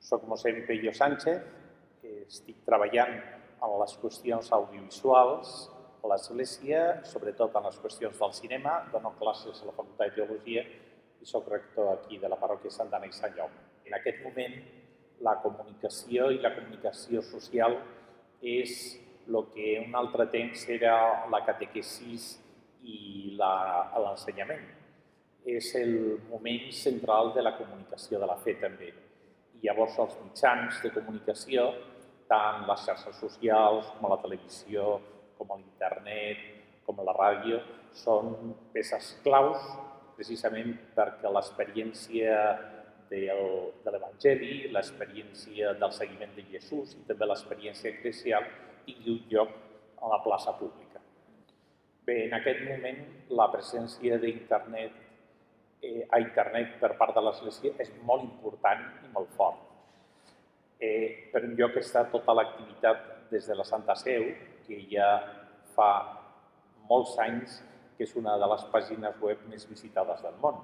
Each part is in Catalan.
Soc mossèn Pello Sánchez, estic treballant en les qüestions audiovisuals a l'Església, sobretot en les qüestions del cinema, dono classes a la Facultat de Teologia i soc rector aquí de la parròquia Santa Anna i Sant Jaume. En aquest moment, la comunicació i la comunicació social és el que un altre temps era la catequesis i l'ensenyament. És el moment central de la comunicació de la fe, també. I llavors els mitjans de comunicació, tant les xarxes socials com la televisió, com l'internet, com la ràdio, són peces claus precisament perquè l'experiència de l'Evangeli, l'experiència del seguiment de Jesús i també l'experiència eclesial tingui un lloc a la plaça pública. Bé, en aquest moment la presència d'internet a internet per part de l'Església és molt important i molt fort. Per un lloc està tota l'activitat des de la Santa Seu, que ja fa molts anys que és una de les pàgines web més visitades del món.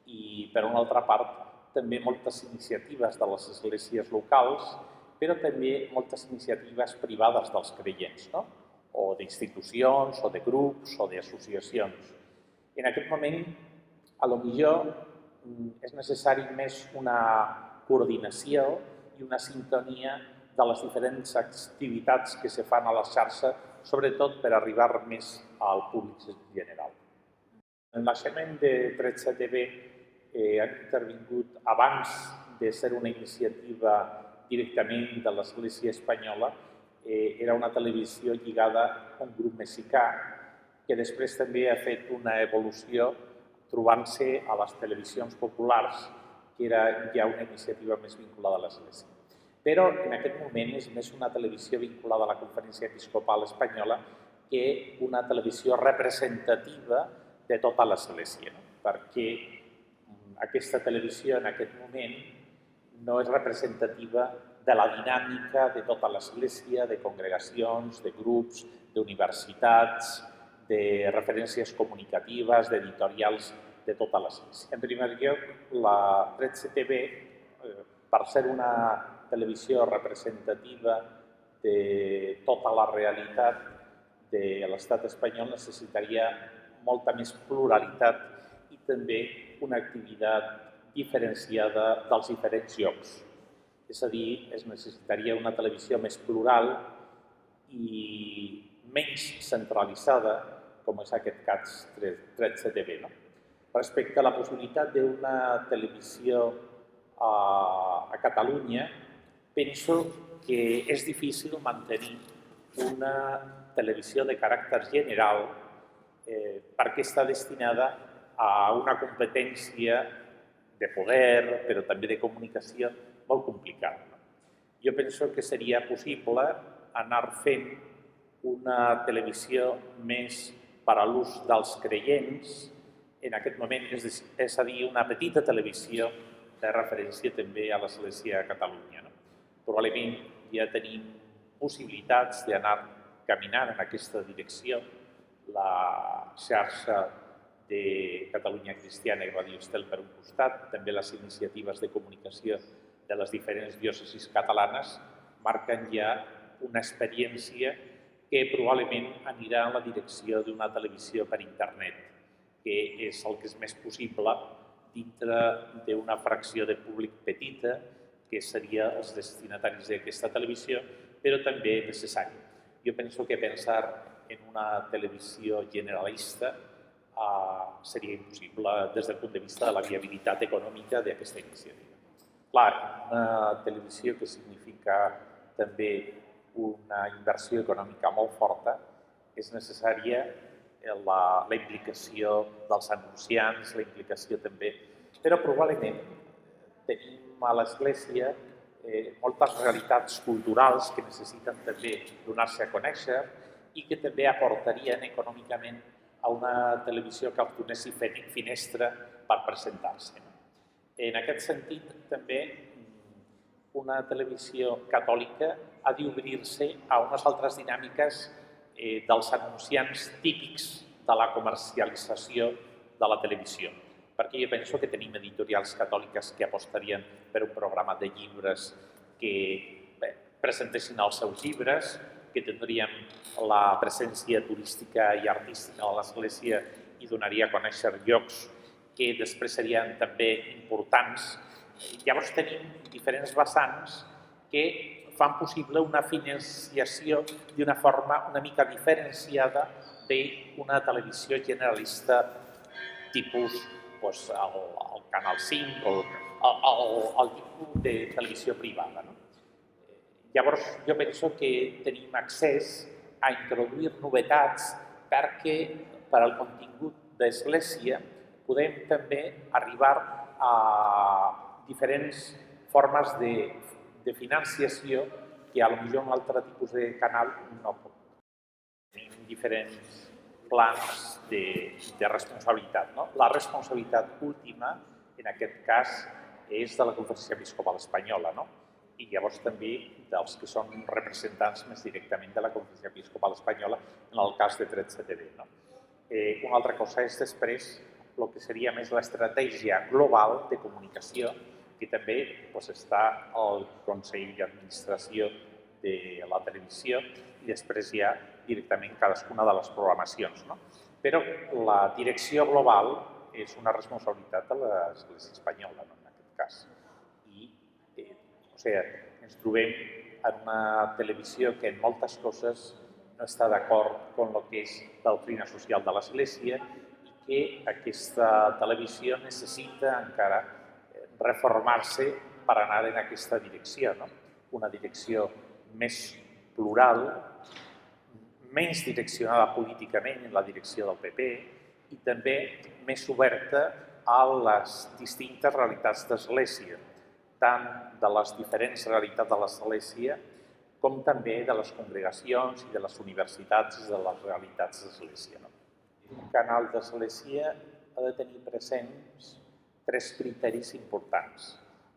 I per una altra part, també moltes iniciatives de les esglésies locals, però també moltes iniciatives privades dels creients, no? O d'institucions, o de grups, o d'associacions. En aquest moment, potser és necessari més una coordinació i una sintonia de les diferents activitats que se fan a la xarxa, sobretot per arribar més al públic general. El naixement de 13TV ha intervingut abans de ser una iniciativa directament de l'Església espanyola. Era una televisió lligada a un grup mexicà que després també ha fet una evolució trobant-se a les televisions populars, que era ja una iniciativa més vinculada a l'Església. Però en aquest moment és més una televisió vinculada a la Conferència Episcopal Espanyola que una televisió representativa de tota l'Església, perquè aquesta televisió en aquest moment no és representativa de la dinàmica de tota l'Església, de congregacions, de grups, d'universitats, de referències comunicatives, d'editorials de tota l'Església. En primer lloc, la 13TV, per ser una televisió representativa de tota la realitat de l'estat espanyol, necessitaria molta més pluralitat i també una activitat diferenciada dels diferents llocs. És a dir, es necessitaria una televisió més plural i menys centralitzada, com és aquest cas 13TV. Respecte a la possibilitat d'una televisió a Catalunya, penso que és difícil mantenir una televisió de caràcter general perquè està destinada a una competència de poder, però també de comunicació, molt complicada. Jo penso que seria possible anar fent una televisió més per a l'ús dels creients, en aquest moment, és a dir, una petita televisió de referència també a l'Església a Catalunya. Probablement ja tenim possibilitats d'anar caminant en aquesta direcció. La xarxa de Catalunya Cristiana i Radio Estel per un costat, també les iniciatives de comunicació de les diferents diòcesis catalanes marquen ja una experiència que probablement anirà en la direcció d'una televisió per internet, que és el que és més possible dintre d'una fracció de públic petita, que seria els destinataris d'aquesta televisió, però també necessari. Jo penso que pensar en una televisió generalista seria impossible des del punt de vista de la viabilitat econòmica d'aquesta iniciativa. Clar, una televisió que significa també una inversió econòmica molt forta, és necessària la implicació dels anunciants, la implicació també, però probablement tenim a l'Església moltes realitats culturals que necessiten també donar-se a conèixer i que també aportarien econòmicament a una televisió que els donessi finestra per presentar-se. En aquest sentit, també una televisió catòlica ha d'obrir-se a unes altres dinàmiques dels anunciants típics de la comercialització de la televisió. perquè jo penso que tenim editorials catòliques que apostarien per un programa de llibres que presentessin els seus llibres, que tindríem la presència turística i artística a l'Església i donaria a conèixer llocs que després serien també importants. Llavors tenim diferents vessants que fan possible una financiació d'una forma una mica diferenciada d'una televisió generalista tipus el Canal 5 o el tipus de televisió privada. Llavors, jo penso que tenim accés a introduir novetats perquè per al contingut d'Església podem també arribar a diferents formes de financiació que potser un altre tipus de canal no pot. Tenim diferents plans de responsabilitat. La responsabilitat última, en aquest cas, és de la Conferència Episcopal Espanyola, i llavors també dels que són representants més directament de la Conferència Episcopal Espanyola en el cas de 13TV. Una altra cosa és després el que seria més l'estratègia global de comunicació, que també està al Consell d'Administració de la televisió i després hi ha directament cadascuna de les programacions. Però la direcció global és una responsabilitat de l'Església Espanyola, en aquest cas. Ens trobem en una televisió que en moltes coses no està d'acord amb el que és la doctrina social de l'Església i que aquesta televisió necessita encara reformar-se per anar en aquesta direcció. Una direcció més plural, menys direccionada políticament en la direcció del PP i també més oberta a les distintes realitats d'Església, tant de les diferents realitats de l'Església com també de les congregacions i de les universitats i de les realitats d'Església. Un canal d'Església ha de tenir presents 3 criteris importants.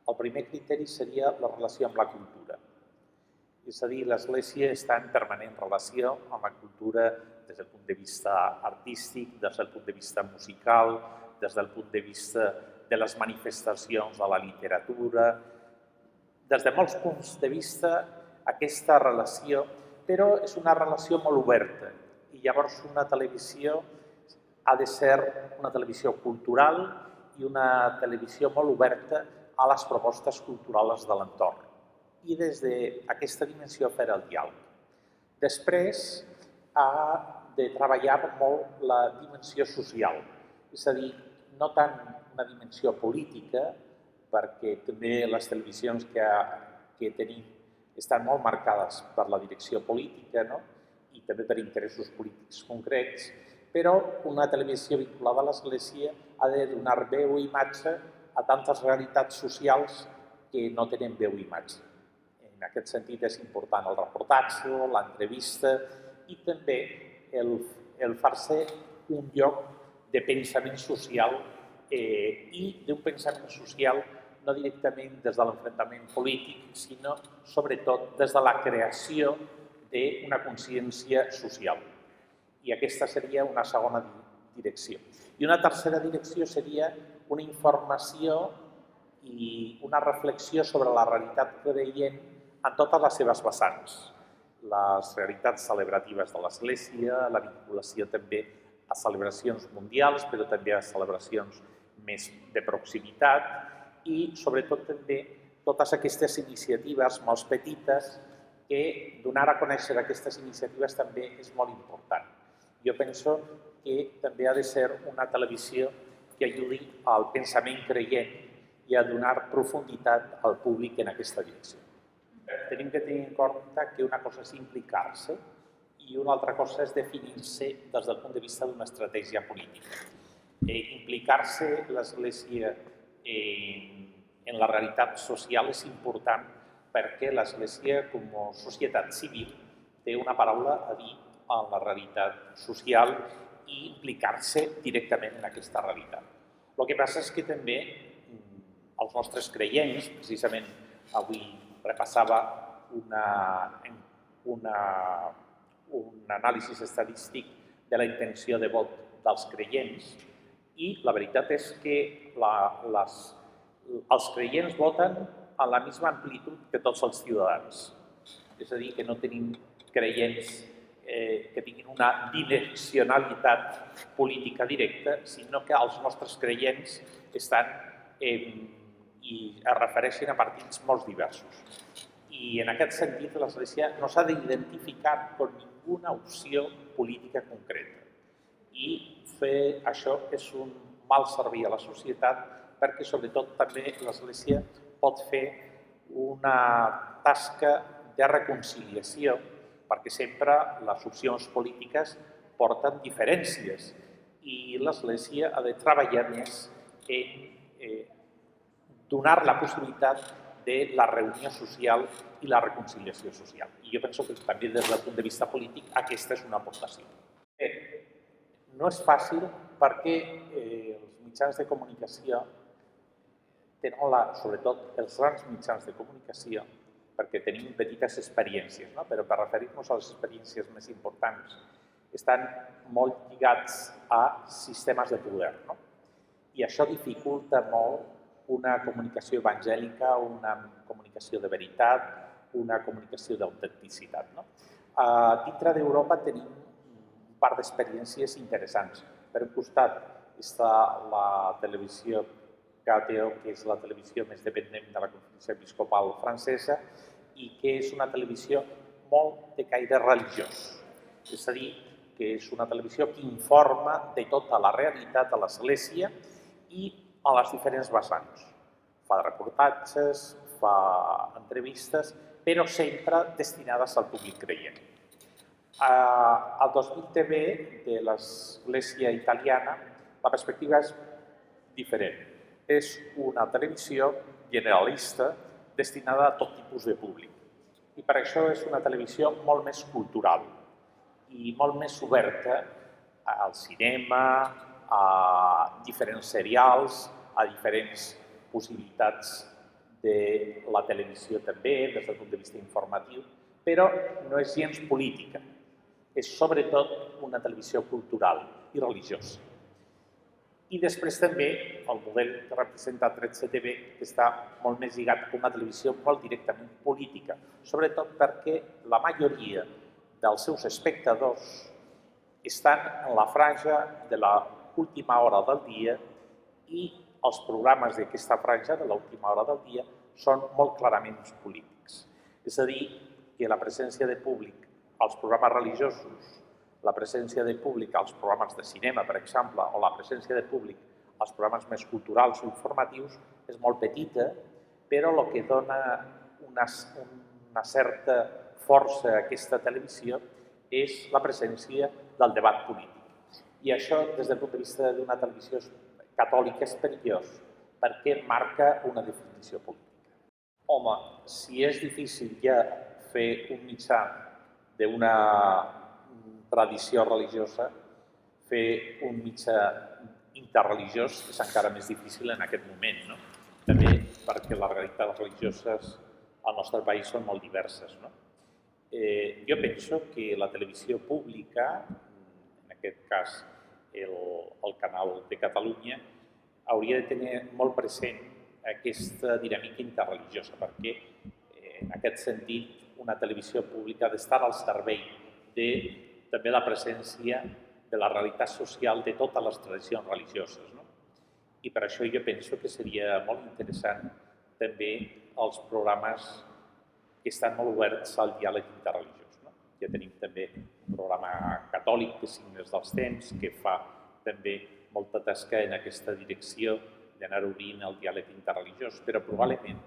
El primer criteri seria la relació amb la cultura. És a dir, l'Església està en permanent relació amb la cultura des del punt de vista artístic, des del punt de vista musical, des del punt de vista de les manifestacions de la literatura. Des de molts punts de vista, aquesta relació, però és una relació molt oberta. I llavors una televisió ha de ser una televisió cultural i una televisió molt oberta a les propostes culturals de l'entorn. I des d'aquesta dimensió fer el diàleg. Després ha de treballar molt la dimensió social, és a dir, no tant una dimensió política, perquè també les televisions que tenim estan molt marcades per la direcció política i també per interessos polítics concrets, però una televisió vinculada a l'Església ha de donar veu i imatge a tantes realitats socials que no tenen veu i imatge. En aquest sentit és important el reportatge, l'entrevista i també el fer-se un lloc de pensament social i d'un pensament social no directament des de l'enfrontament polític, sinó sobretot des de la creació d'una consciència social. I aquesta seria una segona direcció. I una tercera direcció seria una informació i una reflexió sobre la realitat creient en totes les seves vessants. Les realitats celebratives de l'Església, la vinculació també a celebracions mundials, però també a celebracions més de proximitat i, sobretot, també totes aquestes iniciatives molt petites que donar a conèixer aquestes iniciatives també és molt important. Jo penso que també ha de ser una televisió que ajudi al pensament creient i a donar profunditat al públic en aquesta direcció. Tenim que tenir en compte que una cosa és implicar-se i una altra cosa és definir-se des del punt de vista d'una estratègia política. Implicar-se l'Església en la realitat social és important perquè l'Església, com a societat civil, té una paraula a dir en la realitat social i implicar-se directament en aquesta realitat. El que passa és que també els nostres creients, precisament avui repassava un anàlisi estadístic de la intenció de vot dels creients I la veritat és que els creients voten en la misma amplitud que tots els ciutadans. És a dir, que no tenim creients que tinguin una direccionalitat política directa, sinó que els nostres creients estan i es refereixen a partits molt diversos. I en aquest sentit l'Església no s'ha d'identificar amb ninguna opció política concreta. I fer això és un mal servei a la societat perquè, sobretot, també l'Església pot fer una tasca de reconciliació perquè sempre les opcions polítiques porten diferències i l'Església ha de treballar més en donar la possibilitat de la reunió social i la reconciliació social. I jo penso que també des del punt de vista polític aquesta és una aportació. No és fàcil perquè els mitjans de comunicació tenen, sobretot els grans mitjans de comunicació, perquè tenim petites experiències, però per referir-nos a les experiències més importants, estan molt lligats a sistemes de poder. I això dificulta molt una comunicació evangèlica, una comunicació de veritat, una comunicació d'autenticitat. Dintre d'Europa tenim un par d'experiències interessants. Per un costat està la televisió KTO, que és la televisió més dependent de la Conferència Episcopal francesa i que és una televisió molt de caire religiós. És a dir, que és una televisió que informa de tota la realitat de l'Església i a les diferents vessants. Fa reportatges, fa entrevistes, però sempre destinades al públic creient. Al 2000 TV de l'Església italiana la perspectiva és diferent. És una televisió generalista destinada a tot tipus de públic. I per això és una televisió molt més cultural i molt més oberta al cinema, a diferents serials, a diferents possibilitats de la televisió també, des del punt de vista informatiu, però no és gens política. És sobretot una televisió cultural i religiosa. I després també el model que representa 13TV, que està molt més lligat a una televisió molt directament política, sobretot perquè la majoria dels seus espectadors estan en la franja de l'última hora del dia i els programes d'aquesta franja de l'última hora del dia són molt clarament polítics. És a dir, que la presència de públic als programes religiosos, la presència de públic als programes de cinema, per exemple, o la presència de públic als programes més culturals o informatius és molt petita, però el que dona una certa força a aquesta televisió és la presència del debat polític. I això, des del punt de vista d'una televisió catòlica, és perillós, perquè marca una definició política. Home, si és difícil ja fer un mitjà d'una tradició religiosa, fer un mitjà interreligiós és encara més difícil en aquest moment, també perquè les realitats religioses al nostre país són molt diverses. Jo penso que la televisió pública, en aquest cas el Canal de Catalunya, hauria de tenir molt present aquesta dinàmica interreligiosa, perquè en aquest sentit una televisió pública ha d'estar al servei de també la presència de la realitat social de totes les tradicions religioses. I per això jo penso que seria molt interessant també els programes que estan molt oberts al diàleg interreligiós. Ja tenim també un programa catòlic, que Signes dels Temps, que fa també molta tasca en aquesta direcció d'anar obrint el diàleg interreligiós, però probablement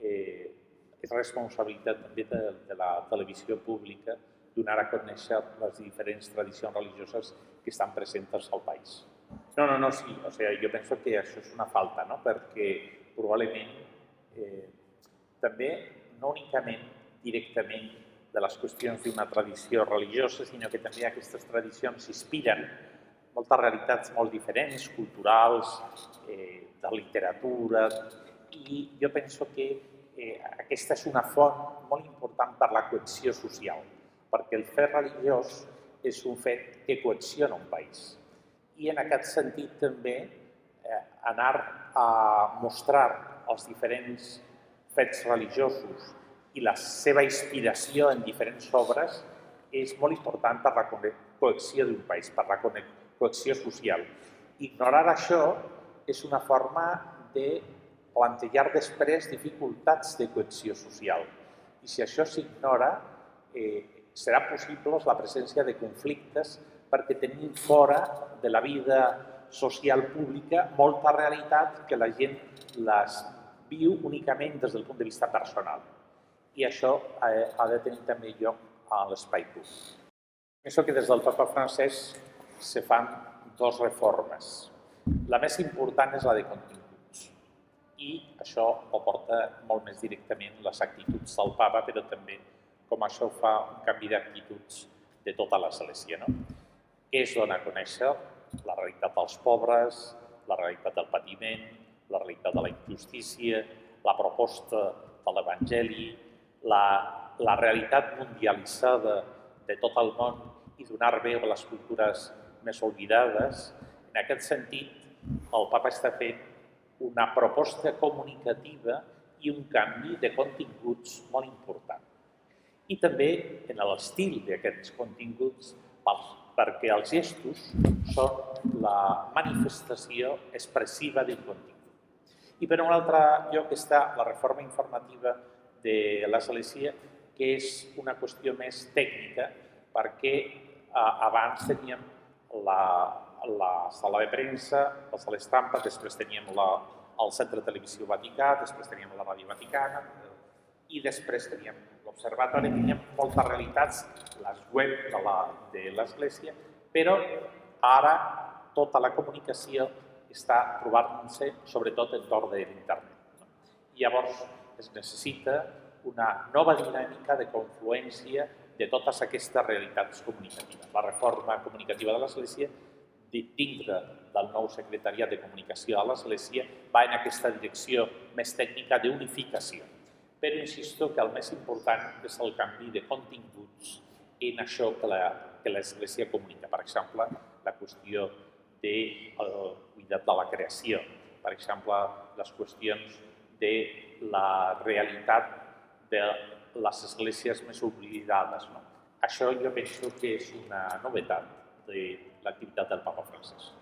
és responsabilitat també de la televisió pública donar a conèixer les diferents tradicions religioses que estan presents al país. Sí, jo penso que això és una falta, perquè probablement també no únicament directament de les qüestions d'una tradició religiosa, sinó que també aquestes tradicions s'inspiren moltes realitats molt diferents, culturals, de literatura, i jo penso que aquesta és una font molt important per la cohesió social, perquè el fet religiós és un fet que cohesiona un país. i en aquest sentit també anar a mostrar els diferents fets religiosos i la seva inspiració en diferents obres és molt important per la cohesió d'un país, per la cohesió social. Ignorar això és una forma de plantejar després dificultats de cohesió social. I si això s'ignora, serà possible la presència de conflictes perquè tenim fora de la vida social pública molta realitat que la gent les viu únicament des del punt de vista personal. I això ha de tenir també lloc a l'espai públic. Penso que des del Papa Francesc se fan dues reformes. La més important és la de continguts i això ho porta molt més directament les actituds del Papa, però també com això fa un canvi d'actituds de tota l'Església. Què es dona a conèixer? La realitat dels pobres, la realitat del patiment, la realitat de la injustícia, la proposta de l'Evangeli, la realitat mundialitzada de tot el món i donar veu a les cultures més oblidades. En aquest sentit, el Papa està fent una proposta comunicativa i un canvi de continguts molt important. I també en l'estil d'aquests continguts, perquè els gestos són la manifestació expressiva d'un contingut. I per un altre lloc està la reforma informativa de l'Església, que és una qüestió més tècnica, perquè abans teníem la sala de premsa, la sala d'estampa, després teníem el Centre de Televisió Vaticà, després teníem la Ràdio Vaticana i després teníem l'Observatori, teníem moltes realitats, les web de l'Església, però ara tota la comunicació està trobant-se sobretot entorn de l'internet. Llavors es necessita una nova dinàmica de confluència de totes aquestes realitats comunicatives. La reforma comunicativa de l'Església, dintre del nou secretariat de comunicació de l'Església, va en aquesta direcció més tècnica d'unificació. Però insisto que el més important és el canvi de continguts en això que l'Església comunica. Per exemple, la qüestió del cuidat de la creació, per exemple, les qüestions de la realitat de les esglésies més oblidades. Això jo penso que és una novetat de l'activitat del Papa Francesc.